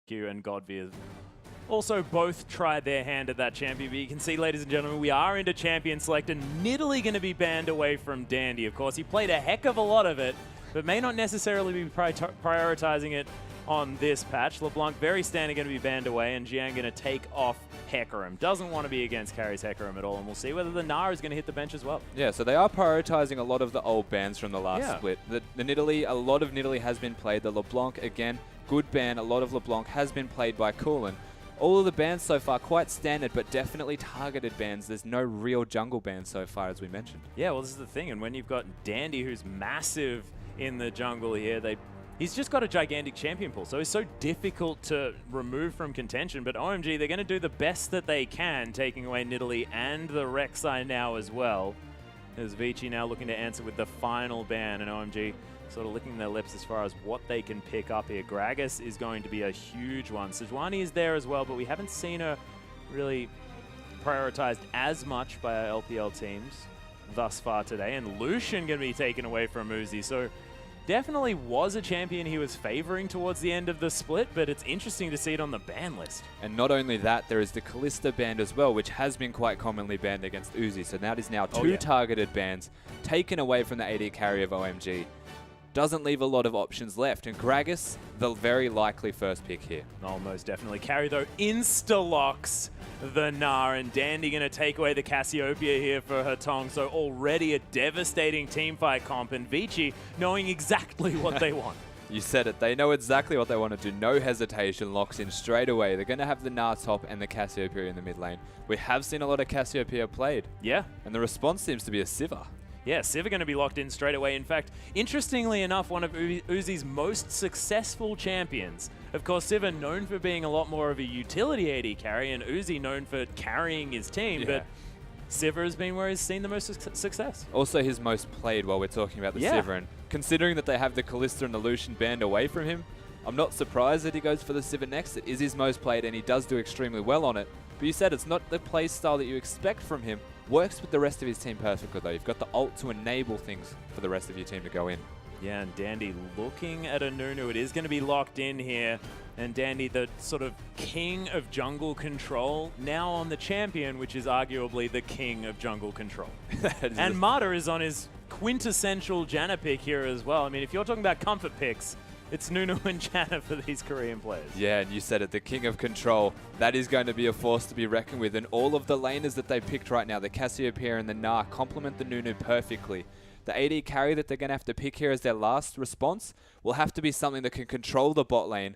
Q and Godvir also both tried their hand at that champion, but you can see, ladies and gentlemen, we are into champion select, and Nidalee going to be banned away from Dandy. Of course, he played a heck of a lot of it, but may not necessarily be prioritizing it on this patch. LeBlanc, very standard, going to be banned away, and Jiang going to take off Hecarim. Doesn't want to be against carries Hecarim at all, and we'll see whether the Gnar is going to hit the bench as well. Yeah, so they are prioritizing a lot of the old bans from the last split. The Nidalee, a lot of Nidalee has been played. The LeBlanc, again, good ban. A lot of LeBlanc has been played by Coolin. All of the bans so far quite standard, but definitely targeted bans. There's no real jungle bans so far, as we mentioned. Yeah, well, this is the thing, and when you've got Dandy, who's massive in the jungle here, he's just got a gigantic champion pool, so he's so difficult to remove from contention. But OMG, they're going to do the best that they can, taking away Nidalee and the Rek'Sai now as well. There's Vici now looking to answer with the final ban, and OMG sort of licking their lips as far as what they can pick up here. Gragas is going to be a huge one. Sejuani is there as well, but we haven't seen her really prioritized as much by our LPL teams thus far today. And Lucian going to be taken away from Uzi, so definitely was a champion he was favoring towards the end of the split, but it's interesting to see it on the ban list. And not only that, there is the Kalista banned as well, which has been quite commonly banned against Uzi. So that is now two targeted bans taken away from the AD carry of OMG. Doesn't leave a lot of options left. And Gragas, the very likely first pick here. Oh, most definitely. Carry, though, insta-locks the Gnar, and Dandy going to take away the Cassiopeia here for her Tong. So already a devastating teamfight comp, and Vici knowing exactly what they want. You said it. They know exactly what they want to do. No hesitation. Locks in straight away. They're going to have the Gnar top and the Cassiopeia in the mid lane. We have seen a lot of Cassiopeia played. Yeah. And the response seems to be a Sivir. Yeah, Sivir going to be locked in straight away. In fact, interestingly enough, one of Uzi's most successful champions. Of course, Sivir known for being a lot more of a utility AD carry, and Uzi known for carrying his team, but Sivir has been where he's seen the most success. Also his most played while we're talking about the Sivir, and considering that they have the Kalista and the Lucian banned away from him, I'm not surprised that he goes for the Sivir next. It is his most played, and he does do extremely well on it. But you said it's not the play style that you expect from him. Works with the rest of his team perfectly, though. You've got the ult to enable things for the rest of your team to go in. Yeah, and Dandy looking at a Nunu. It is going to be locked in here. And Dandy, the sort of king of jungle control, now on the champion, which is arguably the king of jungle control. And Mata is on his quintessential Janna pick here as well. I mean, if you're talking about comfort picks, it's Nunu and Janna for these Korean players. Yeah, and you said it, the king of control. That is going to be a force to be reckoned with. And all of the laners that they picked right now, the Cassiopeia and the Gnar, complement the Nunu perfectly. The AD carry that they're going to have to pick here as their last response will have to be something that can control the bot lane.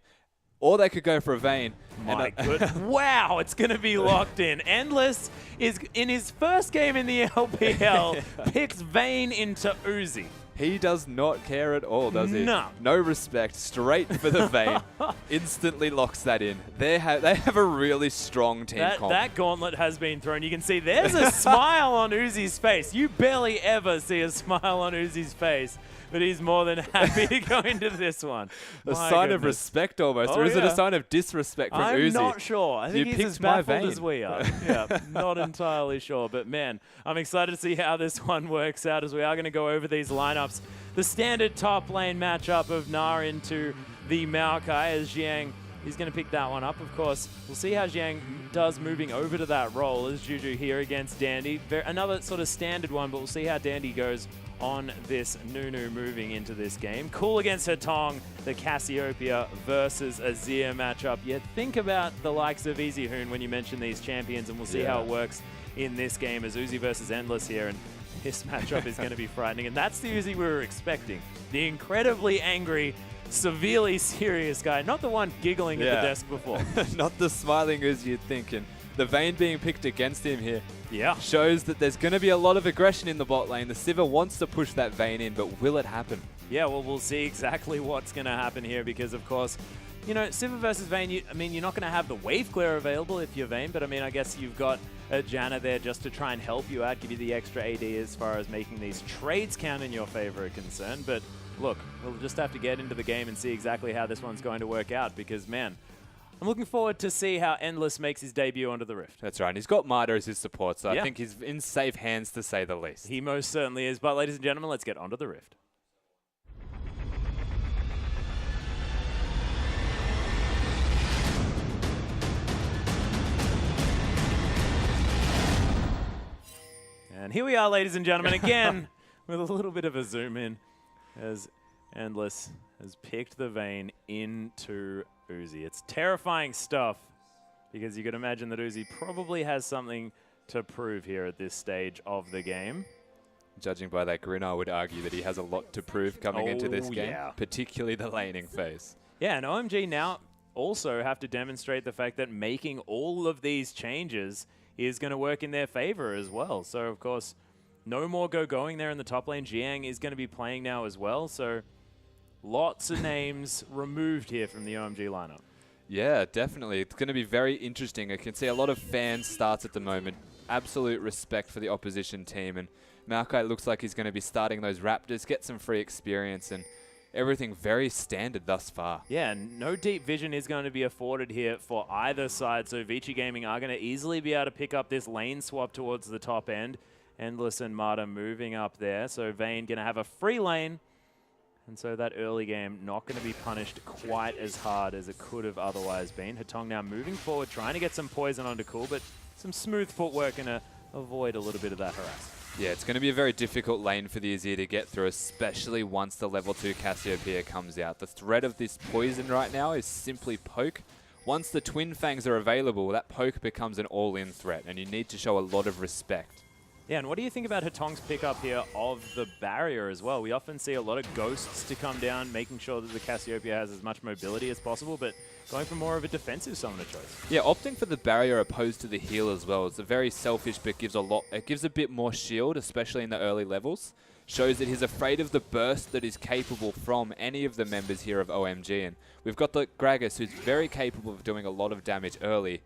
Or they could go for a Vayne. My goodness. Wow, it's going to be locked in. Endless is, in his first game in the LPL, picks Vayne into Uzi. He does not care at all, does he? No. No respect. Straight for the Vayne. Instantly locks that in. They have a really strong team comp. That gauntlet has been thrown. You can see there's a smile on Uzi's face. You barely ever see a smile on Uzi's face, but he's more than happy to go into this one. A sign of respect almost, or is it a sign of disrespect from Uzi? I'm not sure. I think he's as baffled as we are. Yeah, not entirely sure. But man, I'm excited to see how this one works out, as we are going to go over these lineups. The standard top lane matchup of Gnar into the Maokai, as Jiang is going to pick that one up. Of course, we'll see how Jiang does moving over to that role as Juju here against Dandy. Another sort of standard one, but we'll see how Dandy goes on this Nunu moving into this game. Cool against her Tong, the Cassiopeia versus Azir matchup. Yet think about the likes of EasyHoon when you mention these champions, and we'll see how it works in this game as Uzi versus Endless here. And this matchup is going to be frightening, and that's the Uzi we were expecting. The incredibly angry, severely serious guy, not the one giggling at the desk before. Not the smiling Uzi you'd think. And the Vayne being picked against him here shows that there's going to be a lot of aggression in the bot lane. The Sivir wants to push that Vayne in, but will it happen? Yeah, well, we'll see exactly what's going to happen here because, of course, you know, Sivir versus Vayne, I mean, you're not going to have the wave clear available if you're Vayne, but I mean, I guess you've got a Janna there just to try and help you out, give you the extra AD as far as making these trades count in your favor are concerned. But look, we'll just have to get into the game and see exactly how this one's going to work out because, man, I'm looking forward to see how Endless makes his debut onto the Rift. That's right. And he's got Mata as his support, so I think he's in safe hands to say the least. He most certainly is. But ladies and gentlemen, let's get onto the Rift. And here we are, ladies and gentlemen, again, with a little bit of a zoom in, as Endless has picked the Vayne into Uzi. It's terrifying stuff, because you can imagine that Uzi probably has something to prove here at this stage of the game. Judging by that grin, I would argue that he has a lot to prove coming into this game, particularly the laning phase. Yeah, and OMG now also have to demonstrate the fact that making all of these changes is going to work in their favor as well. So, of course, no more going there in the top lane. Jiang is going to be playing now as well. So, lots of names removed here from the OMG lineup. Yeah, definitely. It's going to be very interesting. I can see a lot of fan starts at the moment. Absolute respect for the opposition team. And Maokai looks like he's going to be starting those Raptors, get some free experience, and everything very standard thus far. Yeah, no deep vision is going to be afforded here for either side. So Vici Gaming are going to easily be able to pick up this lane swap towards the top end. Endless and Marta moving up there. So Vayne going to have a free lane. And so that early game not going to be punished quite as hard as it could have otherwise been. Hatong now moving forward, trying to get some poison onto Cool, but some smooth footwork and avoid a little bit of that harass. Yeah, it's going to be a very difficult lane for the Azir to get through, especially once the level 2 Cassiopeia comes out. The threat of this poison right now is simply poke. Once the Twin Fangs are available, that poke becomes an all-in threat, and you need to show a lot of respect. Yeah, and what do you think about Hatong's pickup here of the barrier as well? We often see a lot of ghosts to come down, making sure that the Cassiopeia has as much mobility as possible, but going for more of a defensive summoner choice. Yeah, opting for the barrier opposed to the heal as well. It's a very selfish, but it gives a bit more shield, especially in the early levels. Shows that he's afraid of the burst that is capable from any of the members here of OMG. And we've got the Gragas, who's very capable of doing a lot of damage early.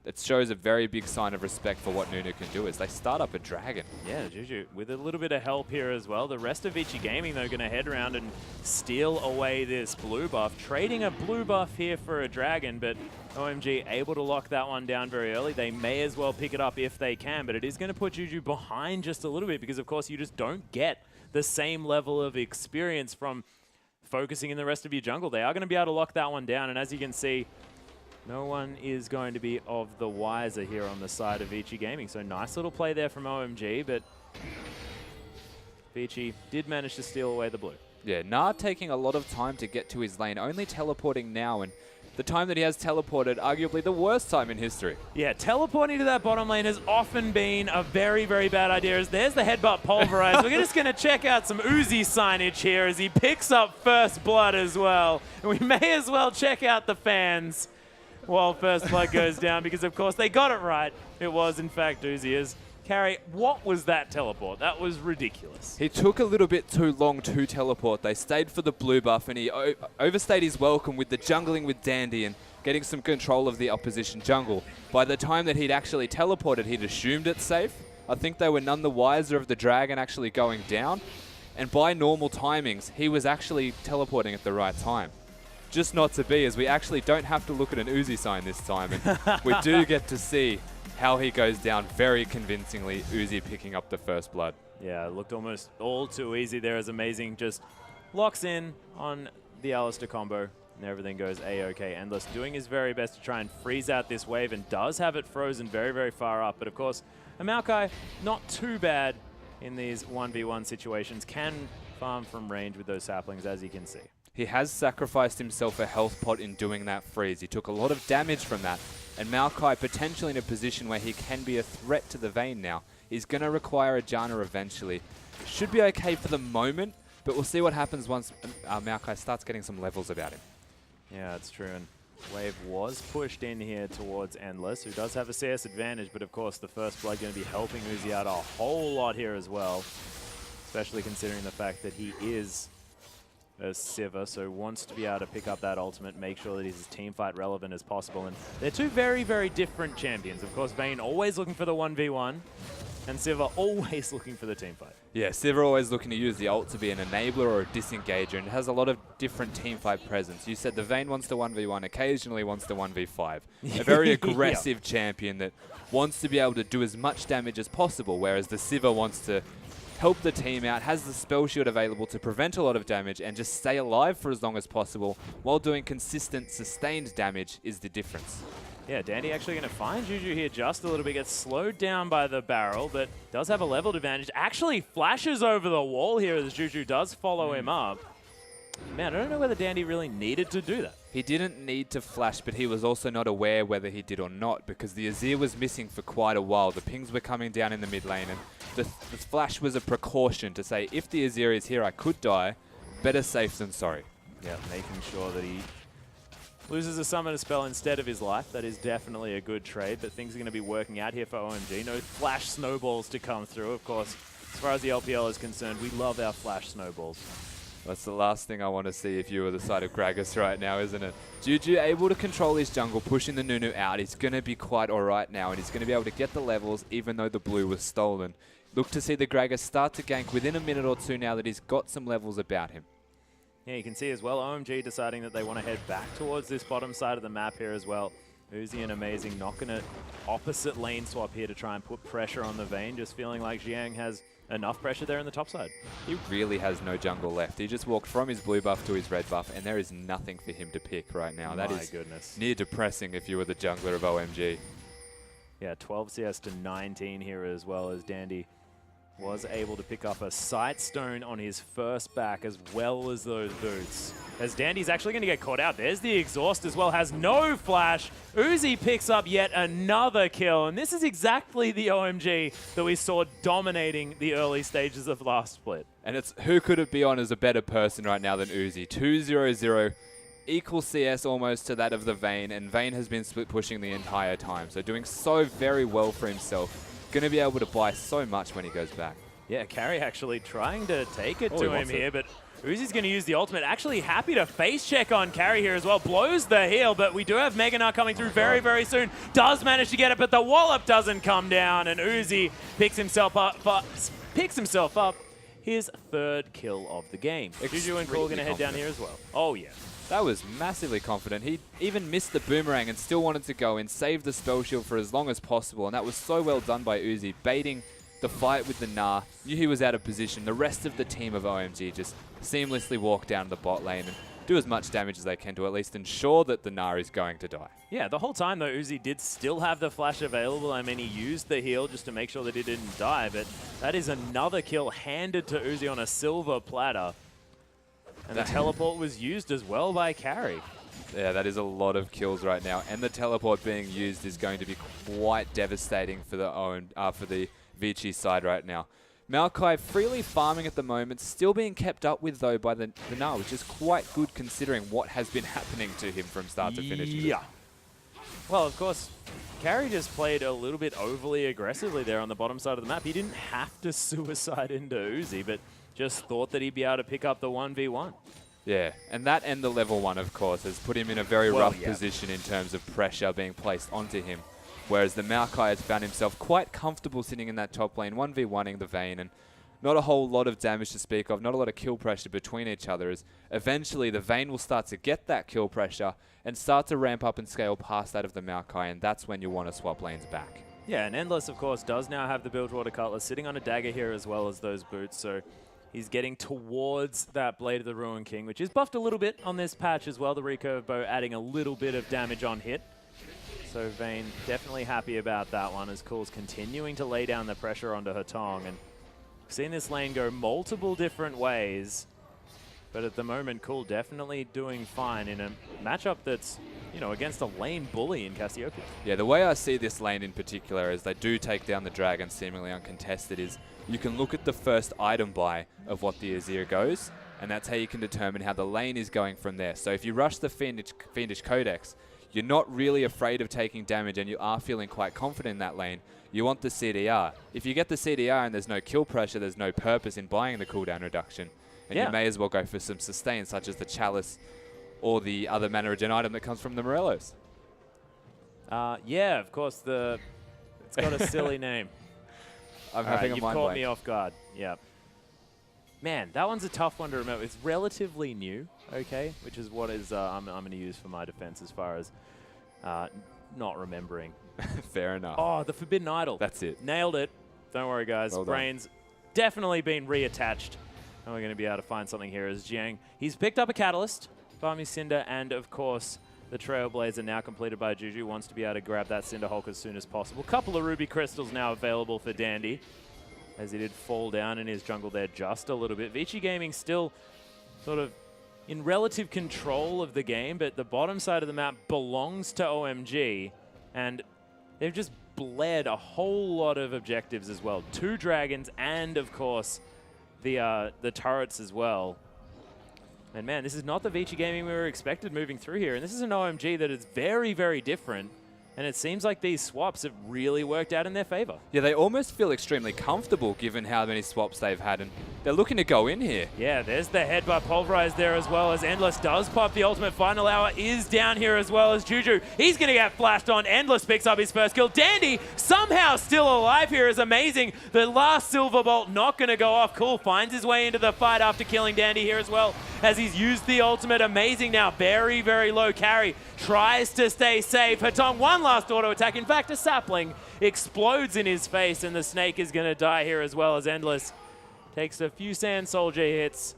That shows a very big sign of respect for what Nunu can do as they start up a dragon. Yeah, Juju, with a little bit of help here as well. The rest of Vici Gaming, though, going to head around and steal away this blue buff. Trading a blue buff here for a dragon, but OMG able to lock that one down very early. They may as well pick it up if they can, but it is going to put Juju behind just a little bit because, of course, you just don't get the same level of experience from focusing in the rest of your jungle. They are going to be able to lock that one down, and as you can see, no one is going to be of the wiser here on the side of Vici Gaming. So nice little play there from OMG, but Vici did manage to steal away the blue. Yeah, Na taking a lot of time to get to his lane, only teleporting now, and the time that he has teleported, arguably the worst time in history. Yeah, teleporting to that bottom lane has often been a very, very bad idea. As there's the headbutt pulverized. We're just going to check out some Uzi signage here as he picks up first blood as well. And we may as well check out the fans while first blood goes down, because of course they got it right. It was in fact Uzi's. Carrie, what was that teleport? That was ridiculous. He took a little bit too long to teleport. They stayed for the blue buff, and he overstayed his welcome with the jungling with Dandy and getting some control of the opposition jungle. By the time that he'd actually teleported, he'd assumed it's safe. I think they were none the wiser of the dragon actually going down. And by normal timings, he was actually teleporting at the right time. Just not to be, as we actually don't have to look at an Uzi sign this time, and we do get to see how he goes down very convincingly, Uzi picking up the first blood. Yeah, it looked almost all too easy there as Amazing just locks in on the Alistair combo, and everything goes A-OK. Endless doing his very best to try and freeze out this wave, and does have it frozen very, very far up. But of course, Maokai, not too bad in these 1v1 situations, can farm from range with those saplings, as you can see. He has sacrificed himself a health pot in doing that freeze. He took a lot of damage from that. And Maokai, potentially in a position where he can be a threat to the Vayne now, is going to require a Janna eventually. Should be okay for the moment, but we'll see what happens once Maokai starts getting some levels about him. Yeah, that's true. And wave was pushed in here towards Endless, who does have a CS advantage, but of course the first blood going to be helping Uzi out a whole lot here as well, especially considering the fact that he is a Sivir, so wants to be able to pick up that ultimate, make sure that he's as team fight relevant as possible. And they're two very, very different champions. Of course, Vayne always looking for the 1v1, and Sivir always looking for the team fight. Yeah, Sivir always looking to use the ult to be an enabler or a disengager, and it has a lot of different team fight presence. You said the Vayne wants to 1v1, occasionally wants to 1v5. A very aggressive champion that wants to be able to do as much damage as possible, whereas the Sivir wants to help the team out, has the spell shield available to prevent a lot of damage and just stay alive for as long as possible while doing consistent, sustained damage is the difference. Yeah, Dandy actually going to find Juju here just a little bit. Gets slowed down by the barrel, but does have a leveled advantage. Actually flashes over the wall here as Juju does follow him up. Man, I don't know whether Dandy really needed to do that. He didn't need to flash, but he was also not aware whether he did or not, because the Azir was missing for quite a while. The pings were coming down in the mid lane, and the flash was a precaution to say, if the Azir is here, I could die. Better safe than sorry. Yeah, making sure that he loses a summoner spell instead of his life. That is definitely a good trade, but things are going to be working out here for OMG. No flash snowballs to come through. Of course, as far as the LPL is concerned, we love our flash snowballs. That's the last thing I want to see if you were the side of Gragas right now, isn't it? Juju able to control his jungle, pushing the Nunu out. He's going to be quite alright now, and he's going to be able to get the levels even though the blue was stolen. Look to see the Gragas start to gank within a minute or two now that he's got some levels about him. Yeah, you can see as well, OMG deciding that they want to head back towards this bottom side of the map here as well. Uzi and Amazing knocking it opposite lane swap here to try and put pressure on the Vayne, just feeling like Xiang has enough pressure there in the top side. He really has no jungle left. He just walked from his blue buff to his red buff, and there is nothing for him to pick right now. That is near depressing if you were the jungler of OMG. Yeah, 12 CS to 19 here as well, as Dandy was able to pick up a sight stone on his first back as well as those boots. As Dandy's actually going to get caught out. There's the exhaust as well, has no flash. Uzi picks up yet another kill, and this is exactly the OMG that we saw dominating the early stages of last split. And it's who could it be on as a better person right now than Uzi? 2-0-0, equal CS almost to that of the Vayne, and Vayne has been split pushing the entire time, so doing so very well for himself. Going to be able to buy so much when he goes back. Yeah, Carry actually trying to take it to him here, but Uzi's going to use the ultimate. Actually happy to face check on Carry here as well. Blows the heal, but we do have Mega Knight coming through very, very soon. Does manage to get it, but the wallop doesn't come down, and Uzi picks himself up his third kill of the game. Juju and Cole going to head down here as well. Oh, yeah. That was massively confident. He even missed the boomerang and still wanted to go in, save the spell shield for as long as possible, and that was so well done by Uzi, baiting the fight with the Gnar. Knew he was out of position. The rest of the team of OMG just seamlessly walk down the bot lane and do as much damage as they can to at least ensure that the Gnar is going to die. Yeah, the whole time though, Uzi did still have the flash available. I mean, he used the heal just to make sure that he didn't die, but that is another kill handed to Uzi on a silver platter. And the teleport was used as well by Carry. Yeah, that is a lot of kills right now, and the teleport being used is going to be quite devastating for the Vici side right now. Maokai freely farming at the moment, still being kept up with though by the Gnar, which is quite good considering what has been happening to him from start to finish. Yeah. Well, of course, Carry just played a little bit overly aggressively there on the bottom side of the map. He didn't have to suicide into Uzi, but just thought that he'd be able to pick up the 1v1. Yeah, and that and the level 1, of course, has put him in a very rough position in terms of pressure being placed onto him. Whereas the Maokai has found himself quite comfortable sitting in that top lane, 1v1ing the Vayne, and not a whole lot of damage to speak of, not a lot of kill pressure between each other, as eventually the Vayne will start to get that kill pressure and start to ramp up and scale past that of the Maokai, and that's when you want to swap lanes back. Yeah, and Endless, of course, does now have the Bilgewater Cutlass sitting on a dagger here as well as those boots, so he's getting towards that Blade of the Ruined King, which is buffed a little bit on this patch as well. The recurve bow adding a little bit of damage on hit. So Vayne definitely happy about that one as Cool's continuing to lay down the pressure onto Hatong. And we've seen this lane go multiple different ways. But at the moment, Cool definitely doing fine in a matchup that's, you know, against a lane bully in Cassiopeia. Yeah, the way I see this lane in particular as they do take down the dragon seemingly uncontested is you can look at the first item buy of what the Azir goes, and that's how you can determine how the lane is going from there. So if you rush the Fiendish Codex, you're not really afraid of taking damage and you are feeling quite confident in that lane. You want the CDR. If you get the CDR and there's no kill pressure, there's no purpose in buying the cooldown reduction. And you may as well go for some sustain, such as the Chalice or the other mana regen item that comes from the Morellos. Yeah, of course, it's got a silly name. I'm having a mind blank. You've caught me off guard. Yeah. Man, that one's a tough one to remember. It's relatively new, okay, which is what is I'm going to use for my defense as far as not remembering. Fair enough. Oh, the Forbidden Idol. That's it. Nailed it. Don't worry, guys. Well Brain's definitely been reattached. And we're going to be able to find something here as Xiang. He's picked up a Catalyst, Barmy Cinder, and of course the Trailblazer now completed by Juju. Wants to be able to grab that Cinderhulk as soon as possible. Couple of Ruby Crystals now available for Dandy, as he did fall down in his jungle there just a little bit. Vici Gaming still sort of in relative control of the game, but the bottom side of the map belongs to OMG, and they've just bled a whole lot of objectives as well. 2 dragons and, of course, the turrets as well. And man, this is not the Vici Gaming we were expected moving through here. And this is an OMG that is very, very different. And it seems like these swaps have really worked out in their favor. Yeah, they almost feel extremely comfortable given how many swaps they've had. And they're looking to go in here. Yeah, there's the headbutt pulverized there as well, as Endless does pop the ultimate. Final Hour is down here as well as Juju. He's going to get flashed on. Endless picks up his first kill. Dandy somehow still alive here is amazing. The last Silver Bolt not going to go off. Cool finds his way into the fight after killing Dandy here as well, as he's used the ultimate. Amazing now. Very, very low carry. Tries to stay safe. Hatong, one last auto attack. In fact, a sapling explodes in his face, and the snake is going to die here as well, as Endless takes a few Sand Soldier hits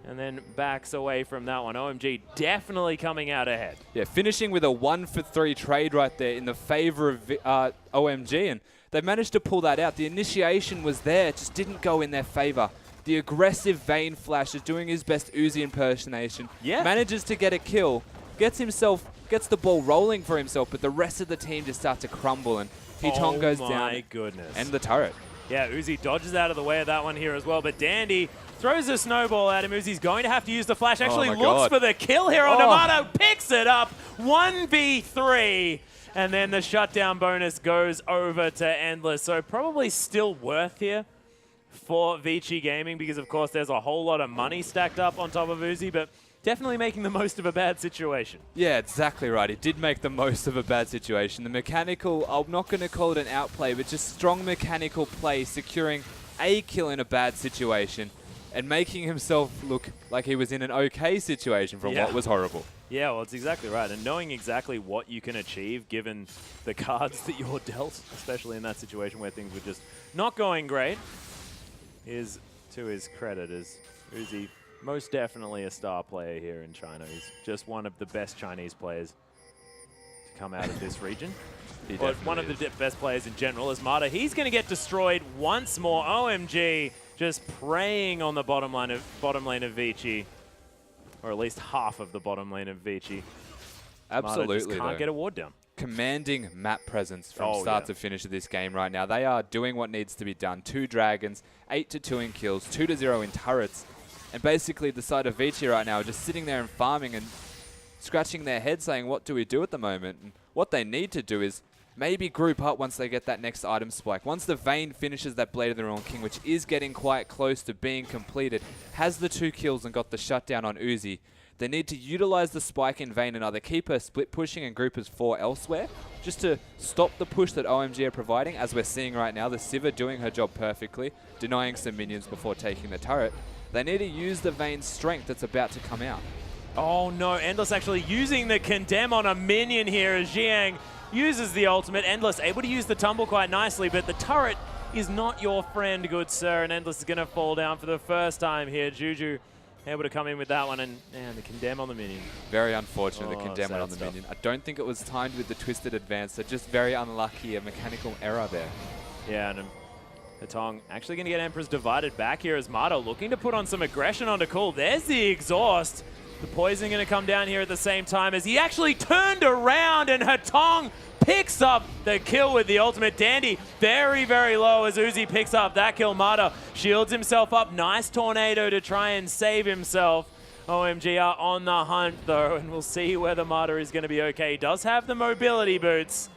and then backs away from that one. OMG definitely coming out ahead. Yeah, finishing with a 1-for-3 trade right there in the favor of OMG, and they managed to pull that out. The initiation was there, just didn't go in their favor. The aggressive Vayne Flash is doing his best Uzi impersonation. Yeah. Manages to get a kill, gets the ball rolling for himself, but the rest of the team just start to crumble, and Hitong goes down. Oh my goodness. And the turret. Yeah, Uzi dodges out of the way of that one here as well, but Dandy throws a snowball at him. Uzi's going to have to use the flash. Actually looks for the kill here on Amato, picks it up, 1v3, and then the shutdown bonus goes over to Endless. So probably still worth here for Vici Gaming, because of course there's a whole lot of money stacked up on top of Uzi, but definitely making the most of a bad situation. Yeah, exactly right. It did make the most of a bad situation. The mechanical, I'm not going to call it an outplay, but just strong mechanical play, securing a kill in a bad situation and making himself look like he was in an okay situation from what was horrible. Yeah, well, it's exactly right. And knowing exactly what you can achieve given the cards that you're dealt, especially in that situation where things were just not going great, is to his credit, as Uzi most definitely a star player here in China. He's just one of the best Chinese players to come out of this region. Or one of the best players in general. As Mata, he's going to get destroyed once more. OMG just preying on the bottom lane of Vici, or at least half of the bottom lane of Vici. Absolutely, Mata just can't get a ward down. Commanding map presence from start to finish of this game right now. They are doing what needs to be done. 2 dragons, 8-2 in kills, 2-0 in turrets. And basically the side of Vici right now are just sitting there and farming and scratching their head saying, what do we do at the moment? And what they need to do is maybe group up once they get that next item spike. Once the Vayne finishes that Blade of the Ruined King, which is getting quite close to being completed, has the 2 kills and got the shutdown on Uzi, they need to utilize the spike in Vayne and either keep her split pushing and group as 4 elsewhere, just to stop the push that OMG are providing, as we're seeing right now. The Sivir doing her job perfectly, denying some minions before taking the turret. They need to use the Vayne strength that's about to come out. Oh no, Endless actually using the Condemn on a minion here as Jiang uses the ultimate. Endless able to use the tumble quite nicely, but the turret is not your friend, good sir, and Endless is going to fall down for the first time here. Juju able to come in with that one, and man, the Condemn on the minion. Very unfortunate, the Condemn on the minion. I don't think it was timed with the Twisted Advance, so just very unlucky, a mechanical error there. Yeah, and Hatong actually going to get Emperor's Divided back here as Mato looking to put on some aggression onto Cool. There's the exhaust. The poison going to come down here at the same time as he actually turned around, and Hatong picks up the kill with the ultimate. Dandy very, very low as Uzi picks up that kill. Mata shields himself up. Nice tornado to try and save himself. OMG are on the hunt though, and we'll see whether Mata is going to be okay. He does have the mobility boots,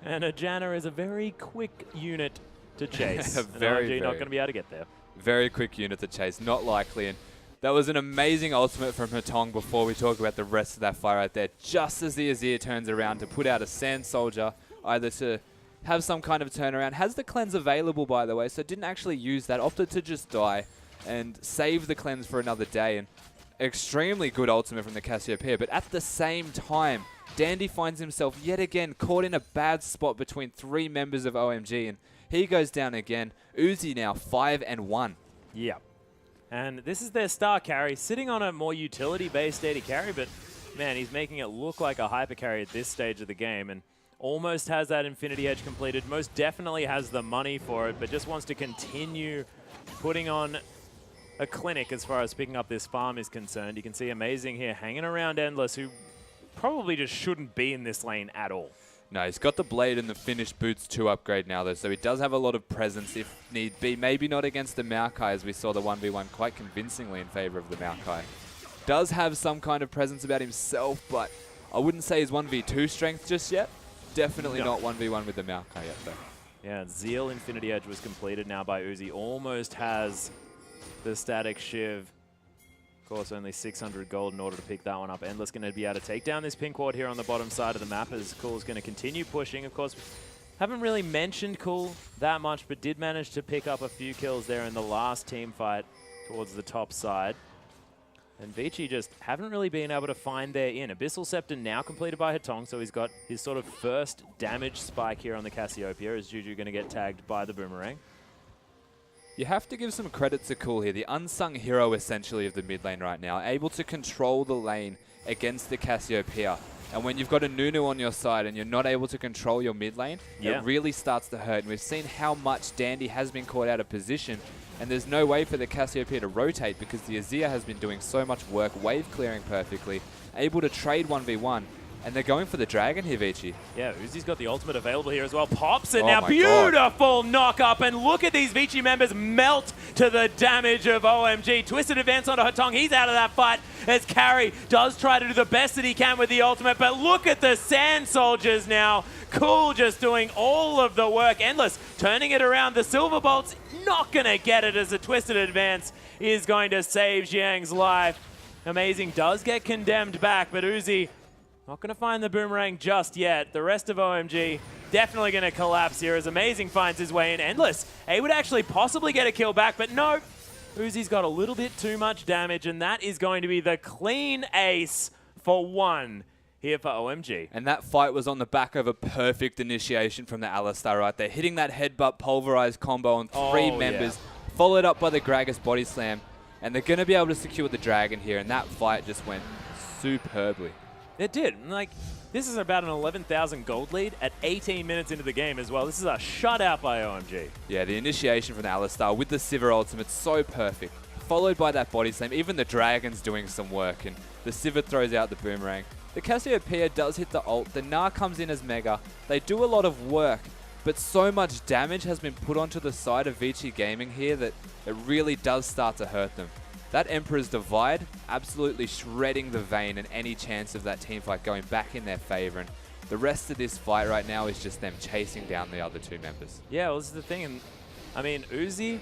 and Ajana is a very quick unit to chase. OMG not going to be able to get there. Very quick unit to chase, not likely. And that was an amazing ultimate from Hatong before we talk about the rest of that fight right there. Just as the Azir turns around to put out a Sand Soldier, either to have some kind of turnaround. Has the cleanse available, by the way, so didn't actually use that. Opted to just die and save the cleanse for another day. And extremely good ultimate from the Cassiopeia. But at the same time, Dandy finds himself yet again caught in a bad spot between 3 members of OMG. And he goes down again. Uzi now 5-1. Yeah. And this is their star carry, sitting on a more utility-based AD carry, but man, he's making it look like a hyper carry at this stage of the game, and almost has that Infinity Edge completed. Most definitely has the money for it, but just wants to continue putting on a clinic as far as picking up this farm is concerned. You can see Amazing here hanging around Endless, who probably just shouldn't be in this lane at all. No, he's got the Blade and the finished Boots 2 upgrade now, though, so he does have a lot of presence if need be. Maybe not against the Maokai, as we saw the 1v1 quite convincingly in favor of the Maokai. Does have some kind of presence about himself, but I wouldn't say his 1v2 strength just yet. Definitely not 1v1 with the Maokai yet, though. Yeah, Zeal Infinity Edge was completed now by Uzi. Almost has the Static Shiv. Of course, only 600 gold in order to pick that one up. Endless going to be able to take down this pink ward here on the bottom side of the map as Cool's going to continue pushing. Of course, haven't really mentioned Cool that much, but did manage to pick up a few kills there in the last team fight towards the top side. And Vici just haven't really been able to find their in. Abyssal Scepter now completed by Hetong, so he's got his sort of first damage spike here on the Cassiopeia. Is Juju going to get tagged by the Boomerang? You have to give some credit to Cool here, the unsung hero essentially of the mid lane right now, able to control the lane against the Cassiopeia. And when you've got a Nunu on your side and you're not able to control your mid lane, it really starts to hurt. And we've seen how much Dandy has been caught out of position, and there's no way for the Cassiopeia to rotate because the Azir has been doing so much work, wave clearing perfectly, able to trade 1v1. And they're going for the dragon here, Vici. Yeah, Uzi's got the ultimate available here as well. Pops it now. Beautiful knock up. And look at these Vici members melt to the damage of OMG. Twisted advance onto Hetong. He's out of that fight as Carry does try to do the best that he can with the ultimate. But look at the Sand Soldiers now. Cool just doing all of the work. Endless turning it around. The Silver Bolt's not going to get it as a Twisted advance is going to save Xiang's life. Amazing does get condemned back, but Uzi not going to find the Boomerang just yet. The rest of OMG definitely going to collapse here as Amazing finds his way in. Endless able to actually possibly get a kill back, but no. Uzi's got a little bit too much damage, and that is going to be the clean ace for one here for OMG. And that fight was on the back of a perfect initiation from the Alistar right there, hitting that headbutt pulverized combo on three members, followed up by the Gragas body slam, and they're going to be able to secure the dragon here, and that fight just went superbly. It did. Like, this is about an 11,000 gold lead at 18 minutes into the game as well. This is a shutout by OMG. Yeah, the initiation from the Alistar with the Sivir ultimate, so perfect. Followed by that body slam. Even the dragon's doing some work, and the Sivir throws out the Boomerang. The Cassiopeia does hit the ult. The Gnar comes in as Mega. They do a lot of work, but so much damage has been put onto the side of Vici Gaming here that it really does start to hurt them. That Emperor's Divide absolutely shredding the Vayne and any chance of that teamfight going back in their favor. And the rest of this fight right now is just them chasing down the other two members. Yeah, well, this is the thing. And I mean, Uzi,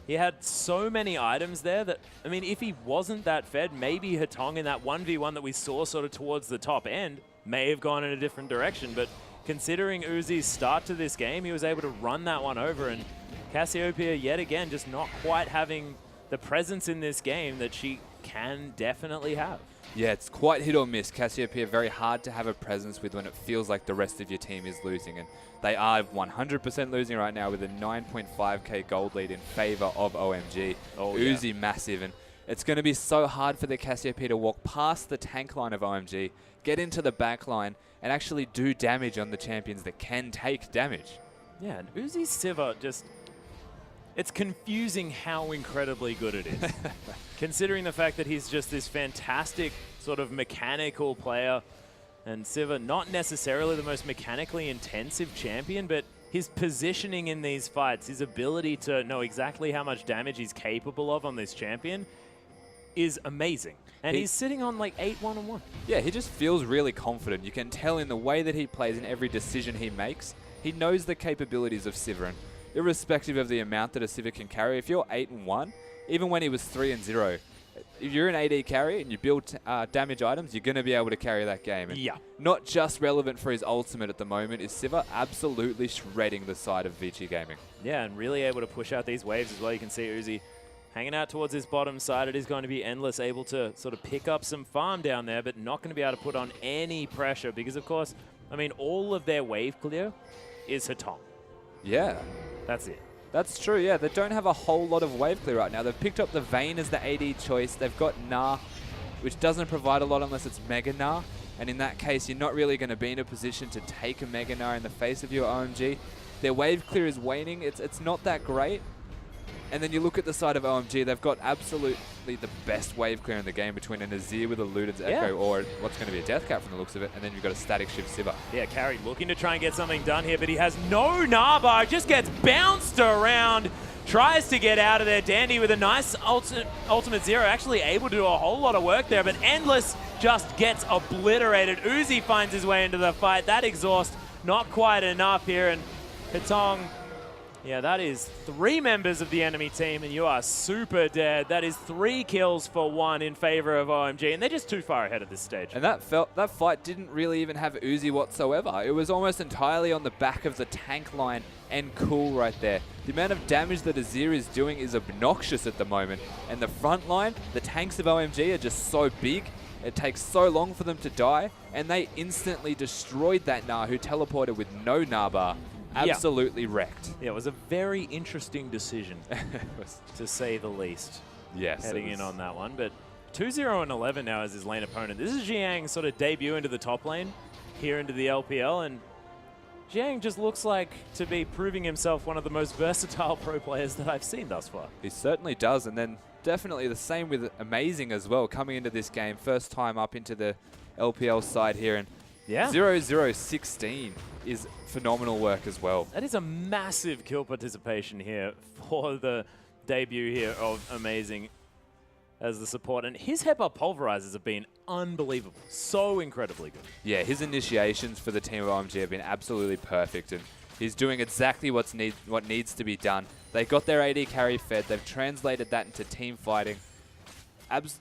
he had so many items there that, I mean, if he wasn't that fed, maybe Hetong in that 1v1 that we saw sort of towards the top end may have gone in a different direction. But considering Uzi's start to this game, he was able to run that one over. And Cassiopeia, yet again, just not quite having the presence in this game that she can definitely have. Yeah, it's quite hit or miss. Cassiopeia very hard to have a presence with when it feels like the rest of your team is losing. And they are 100% losing right now with a 9.5k gold lead in favor of OMG. Uzi massive. And it's going to be so hard for the Cassiopeia to walk past the tank line of OMG, get into the back line, and actually do damage on the champions that can take damage. Yeah, and Uzi's Sivir just... It's confusing how incredibly good it is. Considering the fact that he's just this fantastic sort of mechanical player, and Sivir not necessarily the most mechanically intensive champion, but his positioning in these fights, his ability to know exactly how much damage he's capable of on this champion is amazing. And he's sitting on like 8-1-1. Yeah, he just feels really confident. You can tell in the way that he plays, in every decision he makes, he knows the capabilities of Sivir. Irrespective of the amount that a Sivir can carry, if you're 8-1, even when he was 3-0, if you're an AD carry and you build damage items, you're going to be able to carry that game. And not just relevant for his ultimate at the moment, is Sivir absolutely shredding the side of Vici Gaming. Yeah, and really able to push out these waves as well. You can see Uzi hanging out towards his bottom side. It is going to be Endless, able to sort of pick up some farm down there, but not going to be able to put on any pressure because, of course, I mean, all of their wave clear is Hetong. Yeah. That's it. That's true, yeah. They don't have a whole lot of wave clear right now. They've picked up the Vayne as the AD choice. They've got Gnar. which doesn't provide a lot unless it's Mega Gnar. And in that case, you're not really going to be in a position to take a Mega Gnar in the face of your OMG. Their wave clear is waning. It's not that great. And then you look at the side of OMG, they've got absolutely the best wave clear in the game between an Azir with a Luden's Echo or what's going to be a Death Cap from the looks of it, and then you've got a Static Shift Sivir. Yeah, Carry looking to try and get something done here, but he has no Narbar, just gets bounced around, tries to get out of there. Dandy with a nice ultimate zero, actually able to do a whole lot of work there, but Endless just gets obliterated. Uzi finds his way into the fight. That exhaust not quite enough here, and Hitong, yeah, that is 3 members of the enemy team, and you are super dead. That is 3 kills for 1 in favor of OMG, and they're just too far ahead at this stage. And that fight didn't really even have Uzi whatsoever. It was almost entirely on the back of the tank line and Cool right there. The amount of damage that Azir is doing is obnoxious at the moment, and the front line, the tanks of OMG are just so big. It takes so long for them to die, and they instantly destroyed that Gnar, who teleported with no Narbar. Absolutely wrecked. Yeah, it was a very interesting decision, to say the least. Yes. Heading in on that one. But 2-0 and 11 now as his lane opponent. This is Jiang's sort of debut into the top lane here into the LPL. And Jiang just looks like to be proving himself one of the most versatile pro players that I've seen thus far. He certainly does. And then definitely the same with Amazing as well, coming into this game. First time up into the LPL side here. And 0-0-16 is phenomenal work as well. That is a massive kill participation here for the debut here of Amazing as the support. And his Hepa pulverizers have been unbelievable. So incredibly good. Yeah, his initiations for the team of OMG have been absolutely perfect. And he's doing exactly what needs to be done. They got their AD carry fed. They've translated that into team fighting.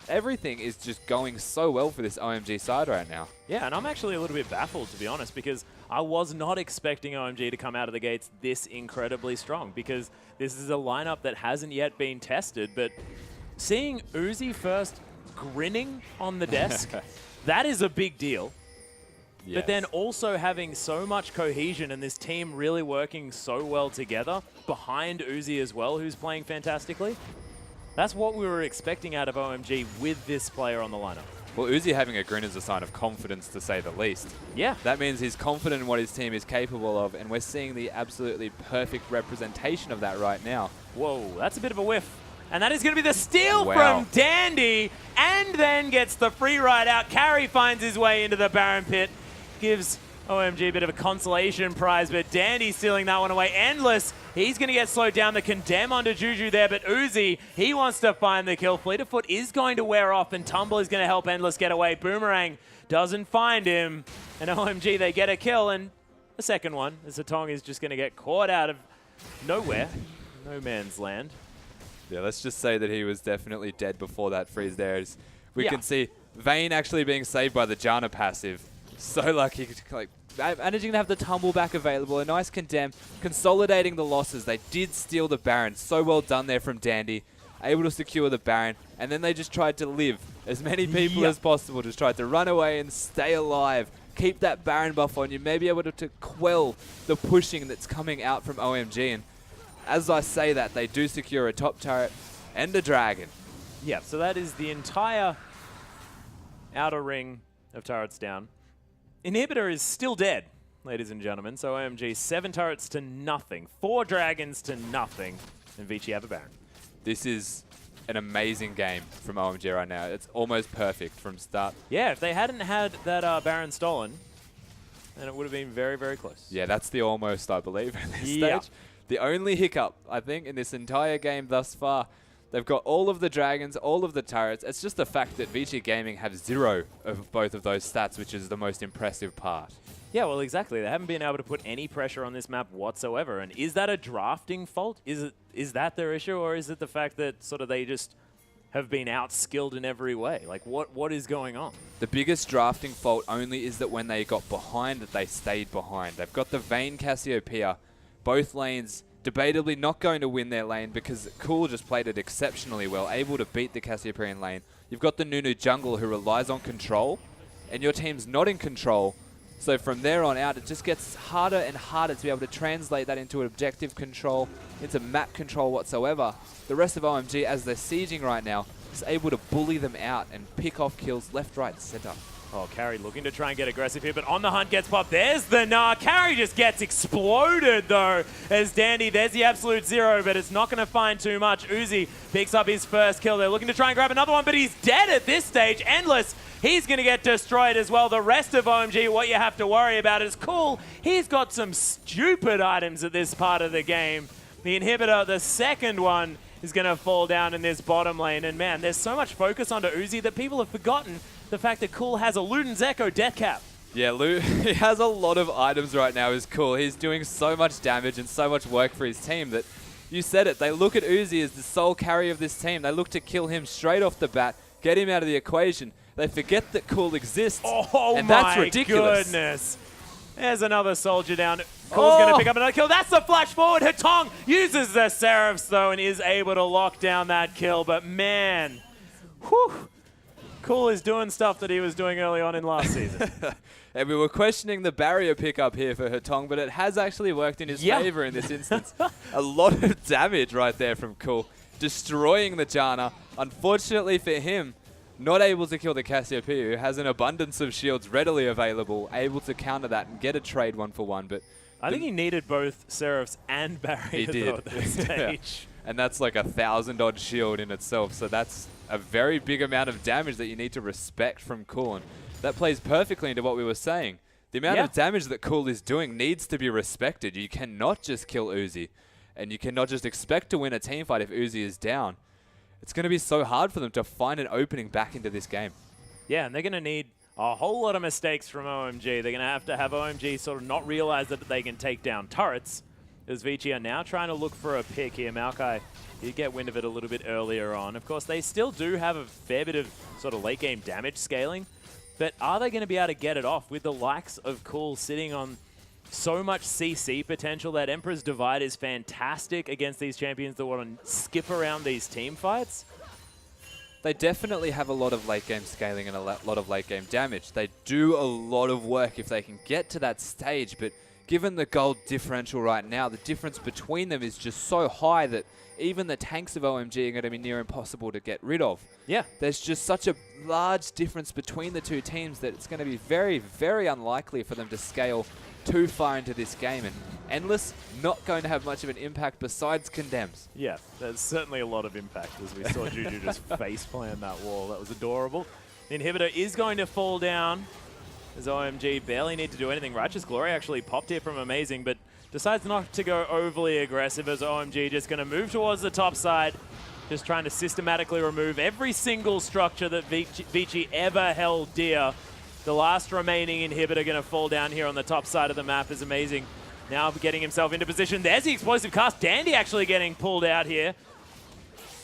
Everything is just going so well for this OMG side right now. Yeah, and I'm actually a little bit baffled, to be honest, because I was not expecting OMG to come out of the gates this incredibly strong, because this is a lineup that hasn't yet been tested. But seeing Uzi first grinning on the desk, that is a big deal. Yes. But then also having so much cohesion and this team really working so well together behind Uzi as well, who's playing fantastically. That's what we were expecting out of OMG with this player on the lineup. Well, Uzi having a grin is a sign of confidence, to say the least. Yeah. That means he's confident in what his team is capable of, and we're seeing the absolutely perfect representation of that right now. Whoa, that's a bit of a whiff. And that is going to be the steal from Dandy, and then gets the free ride out. Carry finds his way into the Baron pit, gives OMG a bit of a consolation prize, but Dandy stealing that one away. Endless, he's going to get slowed down. The condemn onto Juju there, but Uzi, he wants to find the kill. Fleet of Foot is going to wear off, and Tumble is going to help Endless get away. Boomerang doesn't find him, and OMG, they get a kill, and a second one, as Hitong is just going to get caught out of nowhere. No man's land. Yeah, let's just say that he was definitely dead before that freeze there. We can see Vayne actually being saved by the Janna passive. So lucky, like, managing to have the tumble back available, a nice condemn, consolidating the losses. They did steal the Baron. So well done there from Dandy, able to secure the Baron, and then they just tried to live. As many people as possible just tried to run away and stay alive. Keep that Baron buff on you, maybe able to quell the pushing that's coming out from OMG. And as I say that, they do secure a top turret and a dragon. Yeah, so that is the entire outer ring of turrets down. Inhibitor is still dead, ladies and gentlemen. So OMG, 7 turrets to nothing, 4 dragons to nothing, and Vici have a Baron. This is an amazing game from OMG right now. It's almost perfect from start. Yeah, if they hadn't had that Baron stolen, then it would have been very, very close. Yeah, that's the almost, I believe, at this stage. The only hiccup, I think, in this entire game thus far, they've got all of the dragons, all of the turrets. It's just the fact that Vici Gaming have 0 of both of those stats, which is the most impressive part. Yeah, well, exactly. They haven't been able to put any pressure on this map whatsoever. And is that a drafting fault? Is that their issue? Or is it the fact that sort of they just have been outskilled in every way? Like, what is going on? The biggest drafting fault only is that when they got behind, that they stayed behind. They've got the Vayne Cassiopeia, both lanes debatably not going to win their lane because Cool just played it exceptionally well, able to beat the Cassiopeian lane. You've got the Nunu jungle who relies on control, and your team's not in control. So from there on out, it just gets harder and harder to be able to translate that into objective control, into map control whatsoever. The rest of OMG, as they're sieging right now, is able to bully them out and pick off kills left, right, and center. Oh, Carry looking to try and get aggressive here, but on the hunt gets popped. There's the Nah. Carry just gets exploded, though, as Dandy. There's the absolute zero, but it's not going to find too much. Uzi picks up his first kill. They're looking to try and grab another one, but he's dead at this stage. Endless, he's going to get destroyed as well. The rest of OMG, what you have to worry about is Cool. He's got some stupid items at this part of the game. The inhibitor, the second one, is going to fall down in this bottom lane. And man, there's so much focus onto Uzi that people have forgotten the fact that Cool has a Luden's Echo death cap. Yeah, he has a lot of items right now, is Cool. He's doing so much damage and so much work for his team that, you said it, they look at Uzi as the sole carry of this team. They look to kill him straight off the bat, get him out of the equation. They forget that Cool exists, and that's ridiculous. Goodness. There's another soldier down. Cool's going to pick up another kill. That's the flash forward. Hatong uses the Seraphs, though, and is able to lock down that kill. But man, whew. Cool is doing stuff that he was doing early on in last season. And we were questioning the barrier pickup here for Hatong, but it has actually worked in his favor in this instance. A lot of damage right there from Cool, destroying the Janna. Unfortunately for him, not able to kill the Cassiopeia, who has an abundance of shields readily available, able to counter that and get a trade 1-for-1. But I think he needed both Seraphs and barrier though, at that stage. And that's like 1,000-odd shield in itself, so that's a very big amount of damage that you need to respect from Cool. And that plays perfectly into what we were saying. The amount of damage that Cool is doing needs to be respected. You cannot just kill Uzi, and you cannot just expect to win a team fight if Uzi is down. It's going to be so hard for them to find an opening back into this game. Yeah, and they're going to need a whole lot of mistakes from OMG. They're going to have OMG sort of not realize that they can take down turrets, as Vici are now trying to look for a pick here. Maokai did get wind of it a little bit earlier on. Of course, they still do have a fair bit of sort of late game damage scaling, but are they going to be able to get it off with the likes of Cool sitting on so much CC potential? That Emperor's Divide is fantastic against these champions that want to skip around these team fights. They definitely have a lot of late game scaling and a lot of late game damage. They do a lot of work if they can get to that stage, but given the gold differential right now, the difference between them is just so high that even the tanks of OMG are going to be near impossible to get rid of. Yeah. There's just such a large difference between the two teams that it's going to be very, very unlikely for them to scale too far into this game. And Endless, not going to have much of an impact besides condemns. Yeah, there's certainly a lot of impact as we saw Juju just faceplant that wall. That was adorable. The inhibitor is going to fall down as OMG barely need to do anything. Righteous Glory actually popped here from Amazing, but decides not to go overly aggressive as OMG just going to move towards the top side, just trying to systematically remove every single structure that Vici ever held dear. The last remaining inhibitor going to fall down here on the top side of the map is Amazing. Now getting himself into position. There's the explosive cast. Dandy actually getting pulled out here.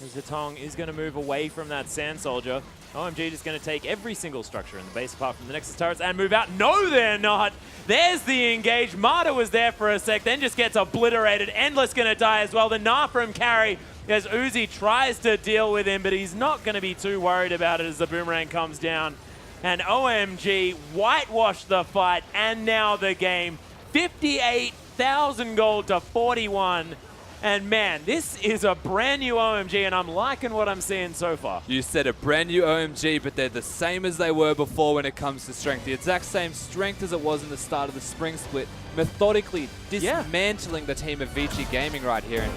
As Hatong is going to move away from that Sand Soldier. OMG just going to take every single structure in the base apart from the Nexus turrets and move out. No, they're not. There's the engage. Marta was there for a sec, then just gets obliterated. Endless going to die as well. The Nah from Carry as Uzi tries to deal with him, but he's not going to be too worried about it as the boomerang comes down. And OMG whitewashed the fight and now the game. 58,000 gold to 41. And man, this is a brand new OMG, and I'm liking what I'm seeing so far. You said a brand new OMG, but they're the same as they were before when it comes to strength. The exact same strength as it was in the start of the spring split. Methodically dismantling the team of Vici Gaming right here and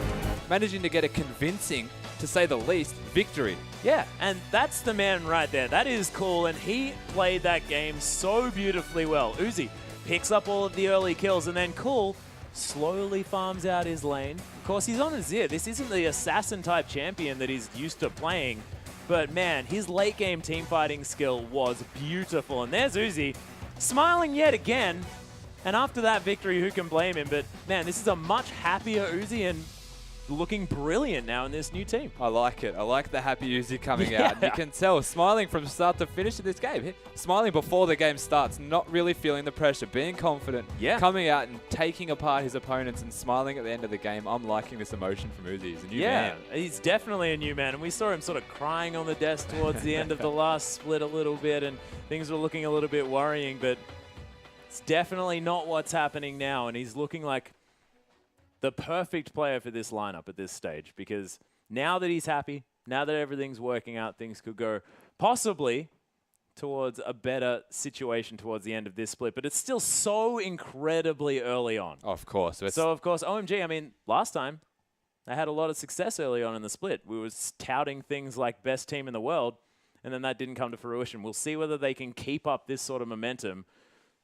managing to get a convincing, to say the least, victory. Yeah, and that's the man right there. That is Cool, and he played that game so beautifully well. Uzi picks up all of the early kills, and then Cool slowly farms out his lane. Of course, he's on Azir. This isn't the assassin-type champion that he's used to playing, but man, his late-game team-fighting skill was beautiful. And there's Uzi, smiling yet again. And after that victory, who can blame him? But man, this is a much happier Uzi and looking brilliant now in this new team. I like it. I like the happy Uzi coming out. You can tell, smiling from start to finish of this game. Smiling before the game starts, not really feeling the pressure, being confident, coming out and taking apart his opponents and smiling at the end of the game. I'm liking this emotion from Uzi. He's a new man. He's definitely a new man. And we saw him sort of crying on the desk towards the end of the last split a little bit, and things were looking a little bit worrying, but it's definitely not what's happening now. And he's looking like the perfect player for this lineup at this stage, because now that he's happy, now that everything's working out, things could go possibly towards a better situation towards the end of this split. But it's still so incredibly early on. Of course. So, of course, OMG, I mean, last time, they had a lot of success early on in the split. We were touting things like best team in the world, and then that didn't come to fruition. We'll see whether they can keep up this sort of momentum.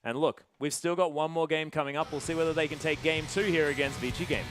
And look, we've still got one more game coming up. We'll see whether they can take game 2 here against Vici Gaming.